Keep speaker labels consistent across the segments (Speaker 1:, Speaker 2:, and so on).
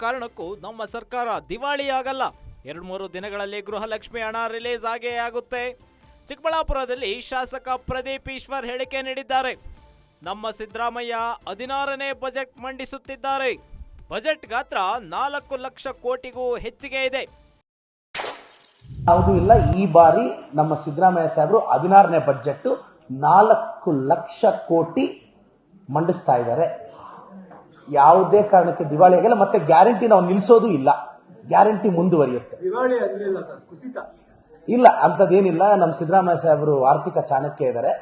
Speaker 1: ಕಾರಣಕ್ಕೂ ನಮ್ಮ ಸರ್ಕಾರ ದಿವಾಳಿಯಾಗಲ್ಲ. 2-3 ದಿನಗಳಲ್ಲಿ ಗೃಹಲಕ್ಷ್ಮಿ ಹಣ ರಿಲೀಸ್ ಆಗೇ ಆಗುತ್ತೆ. ಚಿಕ್ಕಬಳ್ಳಾಪುರದಲ್ಲಿ ಶಾಸಕ ಪ್ರದೀಪ್ ಈಶ್ವರ್ ಹೇಳಿಕೆ ನೀಡಿದ್ದಾರೆ. ನಮ್ಮ ಸಿದ್ದರಾಮಯ್ಯ 16ನೇ ಬಜೆಟ್ ಮಂಡಿಸುತ್ತಿದ್ದಾರೆ. ಬಜೆಟ್ ಗಾತ್ರ 4 ಲಕ್ಷ ಕೋಟಿಗೂ ಹೆಚ್ಚಿಗೆ ಇದೆ.
Speaker 2: ಯಾವುದೂ ಇಲ್ಲ. ಈ ಬಾರಿ ನಮ್ಮ ಸಿದ್ದರಾಮಯ್ಯ ಸಾಹೇಬರು 16ನೇ ಬಜೆಟ್ 4 ಲಕ್ಷ ಕೋಟಿ ಮಂಡಿಸ್ತಾ ಇದ್ದಾರೆ. ಯಾವುದೇ ಕಾರಣಕ್ಕೆ ದಿವಾಳಿ ಆಗಿಲ್ಲ. ಮತ್ತೆ ಗ್ಯಾರಂಟಿ ನಾವು ನಿಲ್ಲಿಸೋದು ಇಲ್ಲ, ಗ್ಯಾರಂಟಿ ಮುಂದುವರಿಯುತ್ತೆ. ಇಲ್ಲ ಅಂತದೇನಿಲ್ಲ. ನಮ್ಮ ಸಿದ್ದರಾಮಯ್ಯ ಸಾಹೇಬರು ಆರ್ಥಿಕ ಚಾಣಕ್ಯ ಇದ್ದಾರೆ.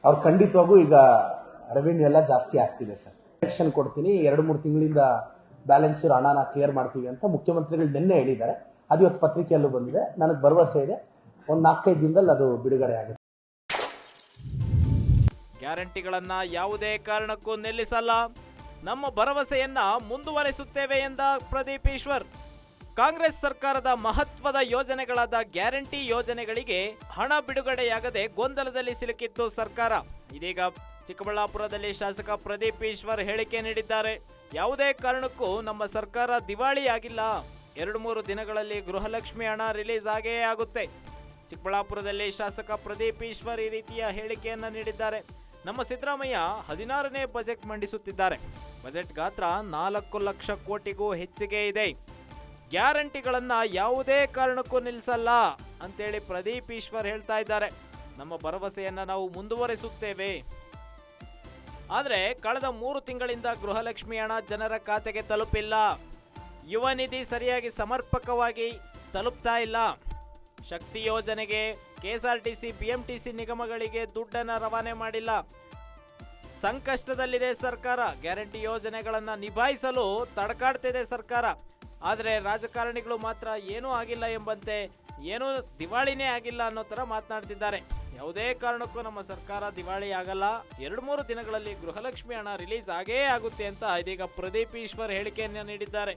Speaker 2: ಅವ್ರು ಖಂಡಿತವಾಗೂ ಈಗ ರೆವಿನ್ಯೂ ಎಲ್ಲ ಜಾಸ್ತಿ ಆಗ್ತಿದೆ ಸರ್. ಎಲೆಕ್ಷನ್ ಕೊಡ್ತೀನಿ, 2-3 ತಿಂಗಳಿಂದ ಬ್ಯಾಲೆನ್ಸ್ ಇರೋ ಹಣನ ಕ್ಲಿಯರ್ ಮಾಡ್ತೀವಿ ಅಂತ ಮುಖ್ಯಮಂತ್ರಿಗಳು ನಿನ್ನೆ ಹೇಳಿದ್ದಾರೆ. ಅದು ಇವತ್ತು ಪತ್ರಿಕೆಯಲ್ಲೂ ಬಂದಿದೆ. ನನಗೆ ಭರವಸೆ ಇದೆ, ಒಂದು 4-5 ದಿನದಲ್ಲಿ ಅದು ಬಿಡುಗಡೆ ಆಗುತ್ತೆ.
Speaker 1: ಗ್ಯಾರಂಟಿಗಳನ್ನ ಯಾವುದೇ ಕಾರಣಕ್ಕೂ ನಿಲ್ಲಿಸಲ್ಲ, ನಮ್ಮ ಭರವಸೆಯನ್ನ ಮುಂದುವರೆಸುತ್ತೇವೆ ಎಂದ ಪ್ರದೀಪ್ ಈಶ್ವರ್. ಕಾಂಗ್ರೆಸ್ ಸರ್ಕಾರದ ಮಹತ್ವದ ಯೋಜನೆಗಳಾದ ಗ್ಯಾರಂಟಿ ಯೋಜನೆಗಳಿಗೆ ಹಣ ಬಿಡುಗಡೆಯಾಗದೆ ಗೊಂದಲದಲ್ಲಿ ಸಿಲುಕಿತ್ತು ಸರ್ಕಾರ. ಇದೀಗ ಚಿಕ್ಕಬಳ್ಳಾಪುರದಲ್ಲಿ ಶಾಸಕ ಪ್ರದೀಪ್ ಈಶ್ವರ್ ಹೇಳಿಕೆ ನೀಡಿದ್ದಾರೆ. ಯಾವುದೇ ಕಾರಣಕ್ಕೂ ನಮ್ಮ ಸರ್ಕಾರ ದಿವಾಳಿಯಾಗಿಲ್ಲ. 2-3 ದಿನಗಳಲ್ಲಿ ಗೃಹಲಕ್ಷ್ಮಿ ಹಣ ರಿಲೀಸ್ ಆಗೇ ಆಗುತ್ತೆ. ಚಿಕ್ಕಬಳ್ಳಾಪುರದಲ್ಲಿ ಶಾಸಕ ಪ್ರದೀಪ್ ಈಶ್ವರ್ ಈ ರೀತಿಯ ಹೇಳಿಕೆಯನ್ನ ನೀಡಿದ್ದಾರೆ. ನಮ್ಮ ಸಿದ್ದರಾಮಯ್ಯ 16ನೇ ಬಜೆಟ್ ಮಂಡಿಸುತ್ತಿದ್ದಾರೆ. ಬಜೆಟ್ ಗಾತ್ರ 4 ಲಕ್ಷ ಕೋಟಿಗೂ ಹೆಚ್ಚಿಗೆ ಇದೆ. ಗ್ಯಾರಂಟಿಗಳನ್ನ ಯಾವುದೇ ಕಾರಣಕ್ಕೂ ನಿಲ್ಲಿಸಲ್ಲ ಅಂತೇಳಿ ಪ್ರದೀಪ್ ಈಶ್ವರ್ ಹೇಳ್ತಾ ಇದ್ದಾರೆ. ನಮ್ಮ ಭರವಸೆಯನ್ನ ನಾವು ಮುಂದುವರೆಸುತ್ತೇವೆ. ಆದರೆ ಕಳೆದ 3 ತಿಂಗಳಿಂದ ಗೃಹಲಕ್ಷ್ಮಿ ಹಣ ಜನರ ಖಾತೆಗೆ ತಲುಪಿಲ್ಲ. ಯುವ ನಿಧಿ ಸರಿಯಾಗಿ ಸಮರ್ಪಕವಾಗಿ ತಲುಪ್ತಾ ಇಲ್ಲ. ಶಕ್ತಿ ಯೋಜನೆಗೆ, ಕೆಎಸ್ಆರ್ಟಿಸಿ, ಬಿಎಂಟಿಸಿ ನಿಗಮಗಳಿಗೆ ದುಡ್ಡನ್ನು ರವಾನೆ ಮಾಡಿಲ್ಲ. ಸಂಕಷ್ಟದಲ್ಲಿದೆ ಸರ್ಕಾರ. ಗ್ಯಾರಂಟಿ ಯೋಜನೆಗಳನ್ನು ನಿಭಾಯಿಸಲು ತಡಕಾಡ್ತಿದೆ ಸರ್ಕಾರ. ಆದರೆ ರಾಜಕಾರಣಿಗಳು ಮಾತ್ರ ಏನೂ ಆಗಿಲ್ಲ ಎಂಬಂತೆ, ಏನೂ ದಿವಾಳಿನೇ ಆಗಿಲ್ಲ ಅನ್ನೋ ಥರ ಮಾತನಾಡ್ತಿದ್ದಾರೆ. ಯಾವುದೇ ಕಾರಣಕ್ಕೂ ನಮ್ಮ ಸರ್ಕಾರ ದಿವಾಳಿ ಆಗಲ್ಲ. 2-3 ದಿನಗಳಲ್ಲಿ ಗೃಹಲಕ್ಷ್ಮಿ ಹಣ ರಿಲೀಸ್ ಆಗೇ ಆಗುತ್ತೆ ಅಂತ ಇದೀಗ ಪ್ರದೀಪ್ ಈಶ್ವರ್ ಹೇಳಿಕೆಯನ್ನು ನೀಡಿದ್ದಾರೆ.